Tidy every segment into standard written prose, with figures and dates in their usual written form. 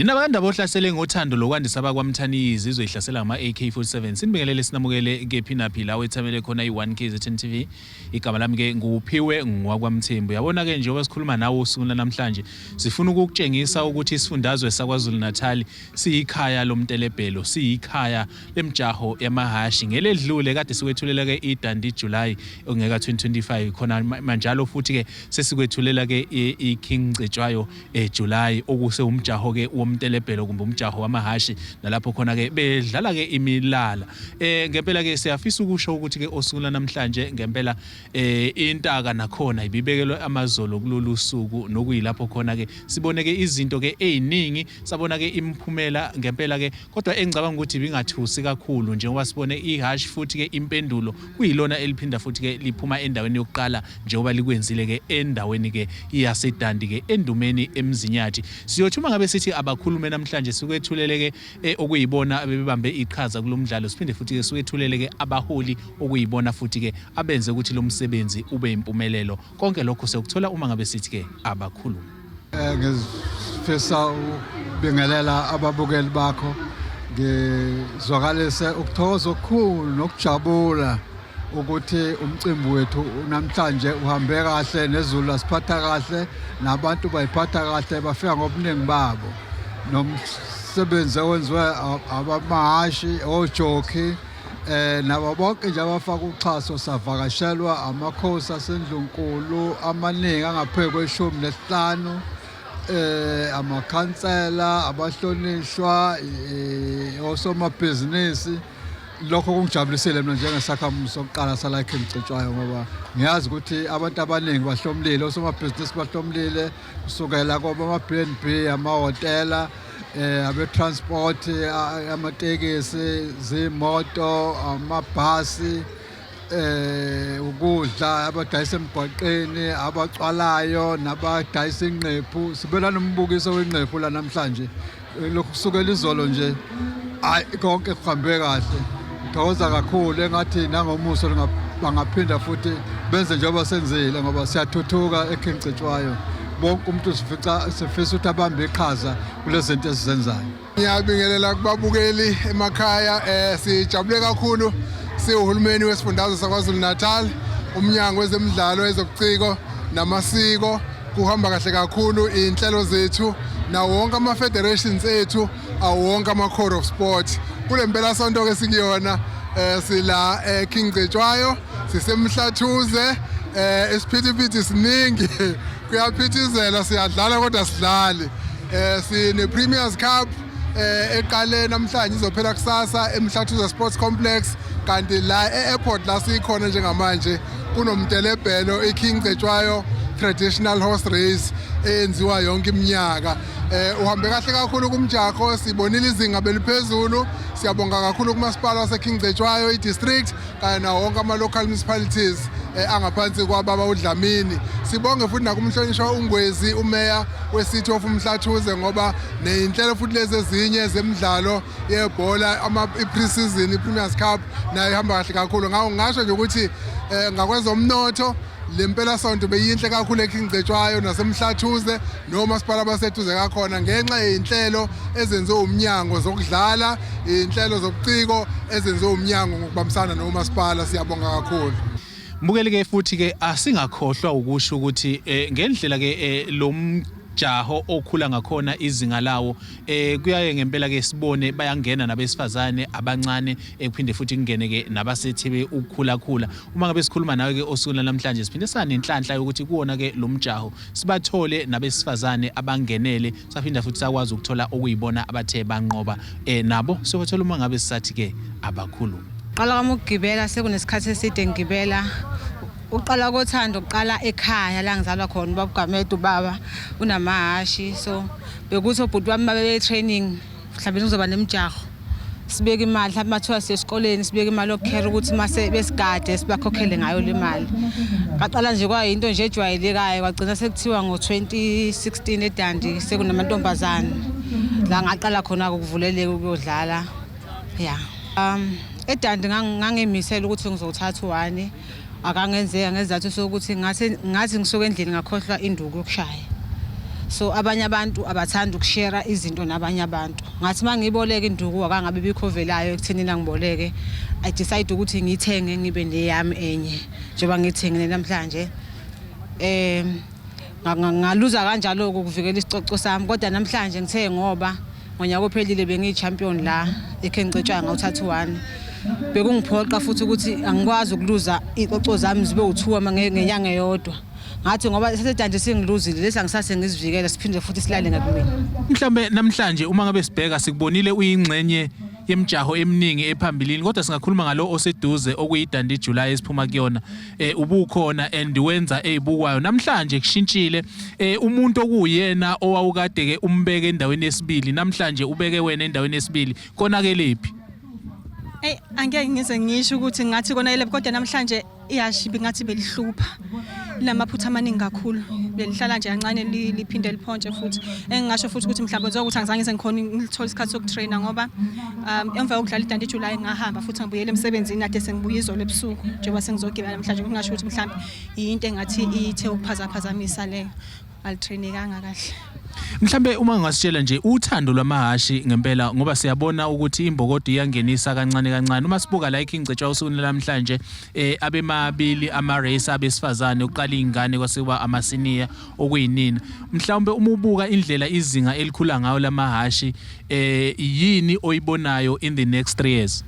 Nina bakandaba ohlasele ngothando lokwandisa abakwamthani izizwe ihlasela ngama AK47 sinibingelele sinamukele ke phinapi la wethamele khona i1KZN TV igama lami ke nguphiwe ngwakwamthembu yabona ke njengoba sikhuluma nawe usuku namhlanje sifuna ukukutshengisa ukuthi isifundazwe saKwaZulu Natal siyikhaya lomtelebhelo siyikhaya lemjaho yamahashi ngeledlule kade sikwethulela ke iDandi July ongeka 2025 khona manjalo futhi ke sesikwethulela ke iKing Cetshwayo July okuse umjaho ke womtelebhelo kumbe umjaho wamahashi nalapho khona ke bedlala ke imilala ngempela ke siyafisa ukusho ukuthi ke osuku namhlanje ngempela intaka nakhona ibibekelwe amazolo kulolu suku nokuyilapho khona ke sibone ke izinto ke eziningi sabona ke imphumela ngempela ke kodwa engicabanga ukuthi bingathusi kakhulu njengoba sibone ihash futhi ke impendulo kuyilona eliphinda futhi ke liphuma endaweni yokuqala njengoba likwenzile ke endaweni ke iyasedandi ke endumeni emzinyathi siyothuma ngabe sithi abakhulume namhlanje sikwethulele ke okuyibona bebambe iqhaza kulomdlalo siphinde futhi ke sikwethulele ke abaholi okuyibona futhi ke abenze ukuthi lo msebenzi ube impumelelo konke lokho sekuthola uma ngabe sithi ke abakhuluma ngifisa ubingelela ababukeli bakho ngizwakalise ukuthokoza okukhulu nokujabula ukuthi umcimbi wethu namhlanje uhambe kahle nezulu lasiphatha kahle nabantu bayiphatha kahle bafika ngobuningi babo nomsebenzi owenziwe abamahashi ojoki nabo bonke nje abafaka uxhaso savakashelwa amakhosi aseNdlunkulu amaningi angaphezulu kweshumi nesihlanu amakhansela abahlonishwa osomabhizinisi lokho kungijabulisile mina njengesakhamuzi sokuqala sala King Cetshwayo ngoba ngiyazi ukuthi abantu abaningi bahlomlile osomabhizinisi bahlomlile kusukela kwaba BnB amahotela abe transport amatekisi zimoto amabhasi ukudla abadayisa emgwaqeni abacwalayo nabadayisa inqephu sibela nombukiso wenqephu la namhlanje lokhu kusukela izolo nje konke kuhambe kahle ngithokoza kakhulu engathi nangomuso bangaphinda futhi benze njengoba senzile ngoba siyathuthuka eKing Cetshwayo bonke umuntu sifisa ukuthi abambe iqhaza kulezi zinto esizenzayo. Ngiyabingelela kubabukeli emakhaya sijabule kakhulu siuhulumeni wesifundazwe saKwaZulu Natal umnyango wezemidlalo ezobuciko namasiko kuhamba kahle kakhulu inhlelo zethu na wonke ama federations ethu awonke ama code of sport kulempela sonto ke sikuyona sila King Cetshwayo sisemhlathuze isiphithiphithi siningi kuyaphithizela siyadlala kodwa sidlali sine Premiers Cup eqale namhlanje izophela kusasa eMhlathuze Sports Complex kanti la eAirport la sikhona njengamanje kunomtelebhelo iKing Cetshwayo traditional horse race enziwa yonke iminyaka uhambe kahle kakhulu kumjaho sibonile izinga beliphezulu siyabonga kakhulu kumasipala waseKing Cetshwayo idistrict kanye na wonke ama local municipalities angaphansi kwababa uDlamini sibonge futhi nakumhlonishwa uNgwezi umeya weCity of Mhlathuze ngoba neinhlelo futhi lezi ezinye zemidlalo yebhola ama pre-season iPremiers Cup nayo ihamba kahle kakhulu ngawo ngasho nje ukuthi ngakwezomnotho lempela sonto beyinhle kakhulu eKing Cetshwayo nasemhlathuze noma siphala basethuze kakhona ngenxa yeinhlelo ezenziwe umnyango zokudlala inhlelo zobuciko ezenziwe umnyango ngokubambisana nomasipala siyabonga kakhulu. Mbukeli ke futhi ke asingakhohlwa ukusho ukuthi ngendlela ke lomjaho okhula ngakhona izinga lawo kuyaye ngempela ke sibone bayangena nabesifazane abancane ekuphinde futhi kungene ke nabasethibe ukukhula uma ngabe sikhuluma nawe ke osuku namhlanje siphinde sanenhlanhla ukuthi kuona ke lomjaho sibathole nabesifazane abangenele saphinda futhi sakwazi ukuthola okuyibona abathe banqoba nabo sokuthola uma ngabe sisathi ke abakhuluma qala kwami ukugibela sekunesikhathi eside ngigibela uqala kothando uqala ekhaya la ngizalwa khona ubaba Gamede ubaba unamahashi so bekuthi obhuti bami babe training mhlawumbe uzoba nemjaho sibeke imali mhlawumbe mathiwa sesikoleni sibeke imali yokukhera ukuthi mase besigade sibakhokhele ngayo le mali ngaqala nje kwayinto nje ejwayelekayo kwagcina sekuthiwa ngo2016 eDandi sekunamantombazane la ngaqala khona ukuvuleleka ukuyodlala eDandi ngangemisela ukuthi ngizothatha uwani akangenzeka ngezathu sokuthi ngathi ngisuka endlini ngakhohlwa induku yokushaya so abanye abantu abathanda ukushare izinto nabanye abantu. Ngathi mangiboleka induku akangabe bikhovelayo ekuthenini ngiboleke, I decide ukuthi ngithenge ngibe neyami enye njengoba ngithengile namhlanje. Ngaluza kanjalo ukuvikela isicoco sami, kodwa namhlanje ngithe ngoba ngonyaka ophelile bengiyi-champion la ekhengicetshwa ngawu-31. Bekungiphoqa futhi ukuthi angikwazi ukuluza icoco zami zibe u2 ngenyanga eyodwa. Ngathi ngoba sesedanje singiluzile lesi angisase ngizivikela siphinde futhi silale ngakubeni. Mhlambe namhlanje uma ngabe sibheka sikubonile uyingxenye yemjaho eminingi ephambilini, kodwa singakhuluma ngalo oseduze okuyidandi July esiphuma kuyona. Ubukhona and wenza ezibukwayo namhlanje kushintshile. Umuntu okuyena owawukade ke umbeke endaweni yesibili namhlanje ubeke wena endaweni yesibili, konakelephi? Angeke ngize ngisho ukuthi ngathi konakele, kodwa namhlanje iyashiba ngathi belihlupha lamaphutha amaningi kakhulu, belihlala nje kancane liphinde liphontshe futhi. Engingasho futhi ukuthi mhlawumbe njengokuthi angizange sengikhona ngilithola isikhathi sokutraina ngoba emva kokudlala idandi July ngahamba futhi ngibuyele emsebenzini ade sengibuye izolo ebusuku njengoba sengizogibela namhlanje. Ngingasho ukuthi mhlawumbe into engathi ithe ukuphazaphazamisa leyo, alitrainekanga kahle. Mhlambe uma ngasitshela nje uthando lwamahashi ngempela ngoba siyabona ukuthi imbokodi iyangenisa kancane kancane. Uma sibuka la ikhingcetshwa usuku namhlanje abemabili ama-race abesifazane uqala ingane kwasekuba amasenior okuyinina. Mhlawumbe uma ubuka indlela izinga elikhula ngayo lamahashi yini oyibonayo in the next 3 years?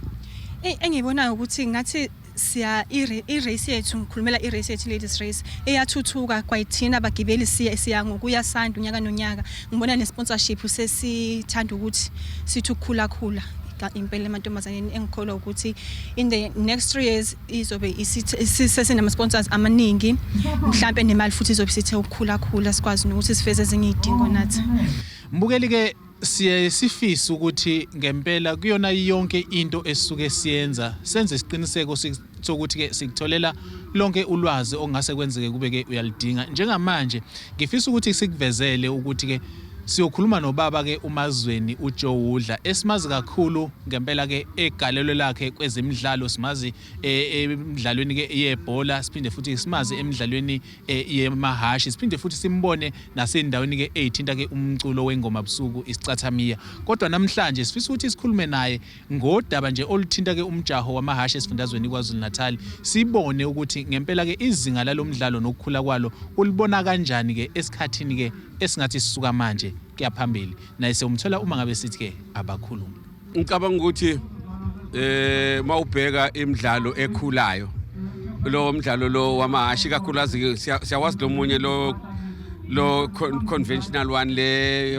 Engiyibonayo ukuthi ngathi siya i-race yethu, ngikhulumela i-race yethu ladies race eyathuthuka kwayithina abagibeli siya ngokuya sanda unyaka nonyaka. Ngibona ne-sponsorship sesithanda ukuthi sithi ukukhula impela emantombazaneni. Engikholwa ukuthi in the next 3 years izobe sesinama-sponsors amaningi, mhlampe nemali futhi izobe sithe ukukhula sikwazi nokuthi sifeze ezinye izidingo nathi. Mbukeli ke siye sifisa ukuthi ngempela kuyona yonke into esisuke siyenza senze isiqiniseko sokuthi ke sikutholela lonke ulwazi ongase kwenzeke kube ke uyalidinga. Njengamanje ngifisa ukuthi sikuvezele ukuthi ke siyokhuluma nobaba ke uMazweni uJoe Udla esimazi kakhulu ngempela ke egalelo lakhe kwezemidlalo. Simazi emidlalweni ke yebhola, siphinde futhi simazi emidlalweni yemahashi, siphinde futhi simbone nasendaweni ke ezithinta ke umculo wengoma ebusuku isicathamiya. Kodwa namhlanje sifisa ukuthi sikhulume naye ngodaba nje oluthinta ke umjaho wamahashi esifundazweni KwaZulu-Natal. Sibone ukuthi ngempela ke izinga lalomdlalo nokukhula kwalo ulibona kanjani ke esikhathini ke esingathi sisuka manje kuyaphambili. Naye sewumthola uma ngabe sithi ke abakhuluma. Ngicabanga ukuthi mawubheka imidlalo ekhulayo, lo mdlalo lo wamahashi kakhulukazi siyawazi lo munye lo conventional one le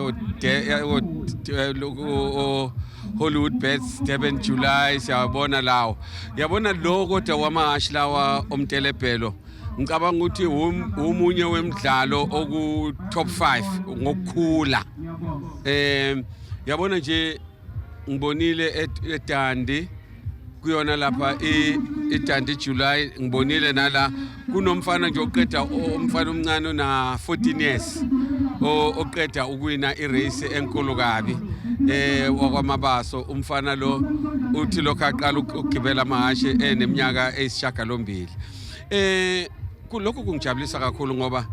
Hollywood Bets Durban July siyabona lawo. Yabona lo kodwa wamahashi lawa omtelebhelo ngicabanga ukuthi umunye wemidlalo oku top 5 ngokukhula. Yabona nje ngibonile eDandi kuyona lapha eDandi July, ngibonile nala kunomfana nje oqeda umfana omncane na 14 years oqeda ukuwina irace enkulu kabi wakwamabaso. Umfana lo uthi lokho aqala ukugibela amahashi eneminyaka eyisishiyagalombili. Lokho kungijabulisa kakhulu ngoba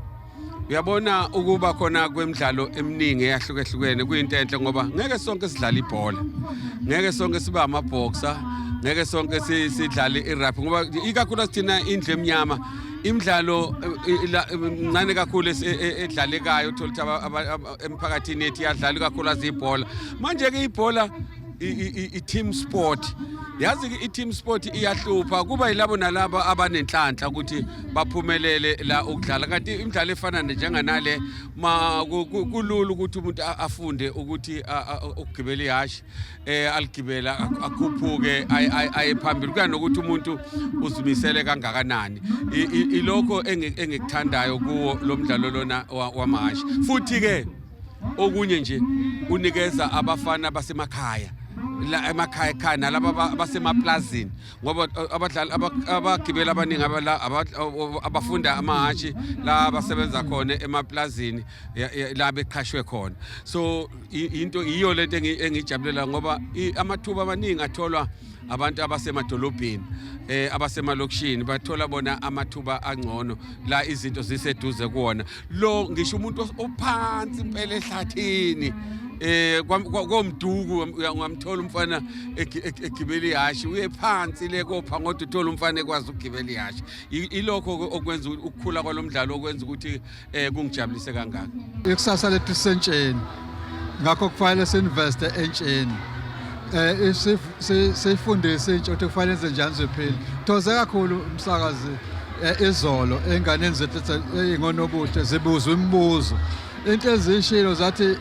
uyabona ukuba khona kwemidlalo eminingi eyahlukehlukene kuyinto enhle ngoba ngeke sonke sidlale ibhola, ngeke sonke sibe amaboxer, ngeke sonke sidlale irugby ngoba ikakhulu sithina indlu emnyama imidlalo incane kakhulu edlalekayo. Uthola ukuthi emphakathini yethu iyadlala kakhulu azibhola. Manje ke ibhola i-team sport, yazi ke i-team sport iyahlupha kuba yilabo nalabo abanenhlanhla ukuthi baphumelele la ukudlala. Kanti imidlalo efana njenganale kulula ukuthi umuntu afunde ukuthi ukugibela ihashi aligibela akhuphuke aye phambili kuya nokuthi umuntu uzimisele kangakanani. Ilokho engikuthandayo kuwo lo mdlalo lona wamahashi. Futhi ke okunye nje unikeza abafana basemakhaya la emakhaya nalabo basemaplazini ngoba abadlali abagibela abaningi abafunda amahashi la abasebenza khona emaplazini la beqhashwe khona. So into iyo lento engijabulela ngoba amathuba amaningi atholwa abantu abasemadolobheni abasemalokishini bathola bona amathuba angcono la izinto ziseduze kuona. Lo ngisho umuntu ophansi impela ehlathini komduku ngamthola umfana egibela ihashi uye phansi le kopha ngoba uthola umfana ekwazi ukugibela ihashi. Ilokho okwenza ukukhula kwalomdlalo okwenza ukuthi kungijabulise kangaka. Ikusasa lethu sentsheni ngakho kufanele sinveste entsheni. Sifundise intsha ukuthi kufanele enze njani ziphila. Thoze kakhulu umsakazi izolo enganeni zethu eyingonobuhle zibuzwa imibuzo. Into ezishilo zathi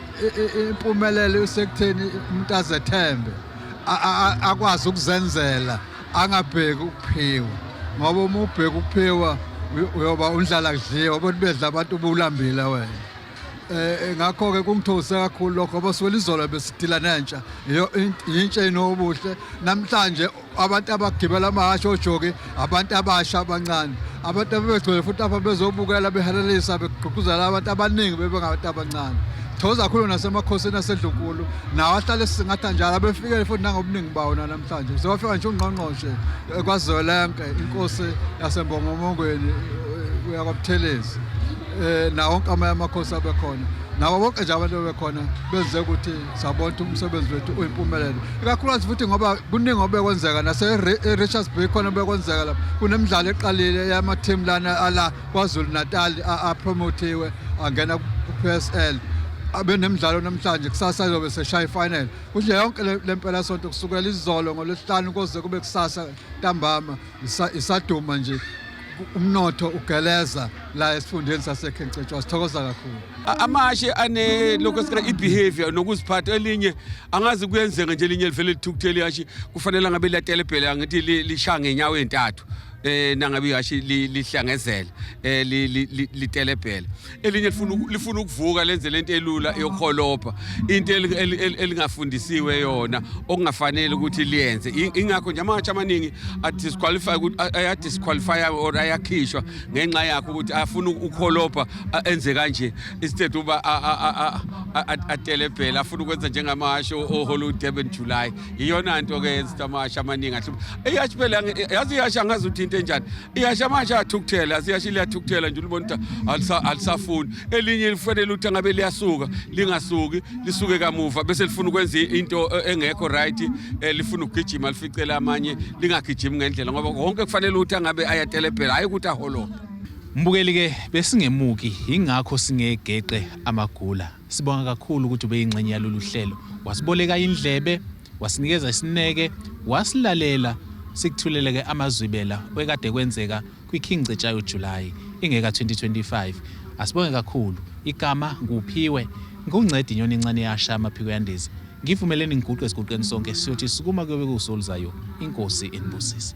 impumelelo isekutheni umuntu azethembe akwazi ukuzenzela angabheki ukuphiwa ngoba uma ubheka ukuphiwa uyoba undlala kudliwa abantu bedla abantu ubulambile wena. Ngakho ke kungithose kakhulu lokho ngoba siwela izolo besidila nentsha intsha inobuhle namhlanje abantu abagibela amahashi ojoki abantu abasha abancane abantu abebegcwele futhi apha bezobukela behalelisa begqugquzela abantu abaningi bebengabantu abancane. Thoza kakhulu nasemakhosini asedlunkulu nawo ahlale sisingatha njalo abefikele futhi nangobuningi bawo namhlanje sewafika nje ungqongqoshe kwaZolenke inkosi yasembongomongweni uyakwabuthelezi nawo wonke amanye amakhosi abekhona nawo bonke nje abantu bekhona benze ukuthi sabona umsebenzi wethu uyimpumelelo ikakhulukazi futhi ngoba kuningi obekwenzeka nase-Richards Bay khona bekwenzeka lapha kunemidlalo eqalile yama-team lana ala KwaZulu Natal apromotiwe angena ku-PSL abenemidlalo namhlanje kusasa izobe seshaya ifinal kunje yonke lempela sonto kusukela izolo ngolwesihlanu kuze kube kusasa ntambama isaduma nje umnotho ugeleza la esifundeni saseKhencetshwa sithokoza kakhulu. Amahashi ane lokho sikira ibehavior nokuziphatha elinye angazi kuyenzeka nje elinye livele lithukuthele ihashi kufanele ngabe latelebhele ngithi lishaya ngenyawo ezintathu nangabe ihashi lihlangezela litelebhele elinye lifuna ukuvuka lenze lento elula yokholopha into elingafundisiwe yona okungafanele ukuthi liyenze. Ingakho nje amahashi amaningi adisqualify ayadisqualify or ayakhishwa ngenxa yakho ukuthi afuna ukholopha enze kanje instead uba atelebhele afuna ukwenza njengamahashi oHollywood Durban July. Iyona into ke yenza amahashi amaningi ahlupha ihashi phela yazi ihashi angazi ukuthi into enjani ihashi amahashi athukuthela asiyashi liyathukuthela nje ulibona ukuthi alisafuni elinye lifanele ukuthi ngabe liyasuka lingasuki lisuke kamuva bese lifuna ukwenza into engekho right lifuna ukugijima lificela amanye lingagijimi ngendlela ngoba konke kufanele ukuthi ngabe ayatelebhela hayi ukuthi aholoka. Mbukeli ke besingemuki ingakho singegeqe amagula. Sibonga kakhulu ukuthi ube ingxenye yalolu hlelo. Wasiboleka indlebe, wasinikeza isineke, wasilalela sikuthuleleke amazwibela wekade kwenzeka kwiKhencetshwa July ingeka 2025. Asibonge kakhulu. Igama nguphiwe nguncedi inyoni encane yasha amaphiko yandezi. Ngivumeleni ngiguqe esigoqeni sonke siyothi sukuma kube kusolzayo. Inkosi enibusise.